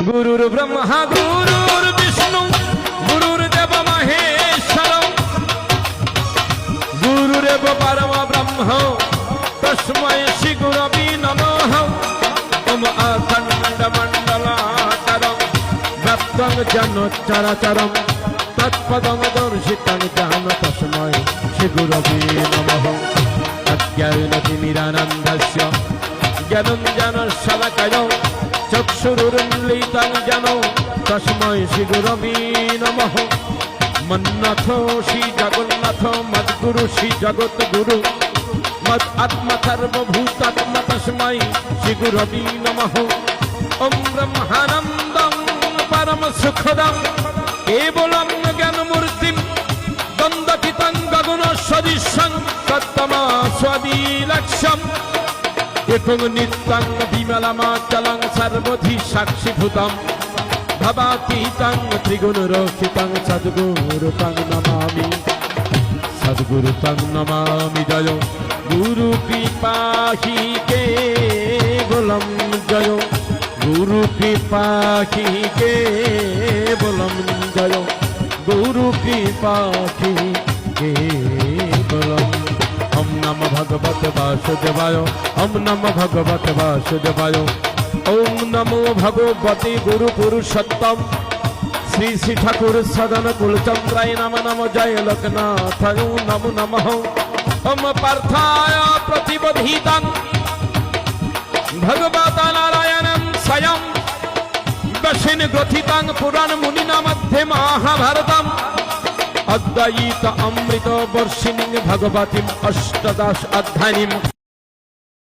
গুরুর ব্রহ্মা গুরুর বিষ্ণু গুরুর দেব মহেশ্বর গুরুরেব পরম ব্রহ্ম তস্मै শ্রী গুরবে নমঃ। ওম অখণ্ড মণ্ডলাকারং ব্যপ্তং যেন চরাচরং তৎপদং দর্শিতং যেন তস্मै শ্রী গুরবে নমঃ। অজ্ঞানতিমিরানন্দস্য জ্ঞানঞ্জনশলাকয়া চক্ষুरुन्मीलितं येन तस्मै श्री गुरवे नमः। मन्नाथ श्री जगन्नाथ मद्गुरु श्री जगद्गुरु मद आत्मा सर्वभूतात्मा तस्मै श्री गुरवे नमः। ओम ब्रह्मानन्दं परम सुखदं केवलं ज्ञानमूर्तिं द्वन्द्वतीतं गगन सदृशं तत्तमस्वदिलक्ष्यम् एकं नित्यं विमलमाचलं सर्वधि साक्षिभूतं भवातीतं त्रिगुणरक्षितं सद्गुरुतं नमामि। सद्गुरुतं नमामि जय गुरु कृपाहि केवलं जय गुरु कृपाहि केवलं जय गुरु कृपाहि केवलं। ओम नमो भगवते वासुदेवाय ओम नमो भगवते वासुदेवाय ओम नमो भगवते गुरु पुरुषोत्तम श्री श्री ठाकुर सदन कुलचंद्राय नमो नमो जय लोकनाथाय नमो नमः। ओम पार्थाय प्रतिबोधितं भगवता नारायणं स्वयं वशिन ग्रथितं पुराण मुनिना मध्ये महाभारतम् अद्वैत अमृत वर्षिणी भगवतीं अष्टादश अध्यायिनीं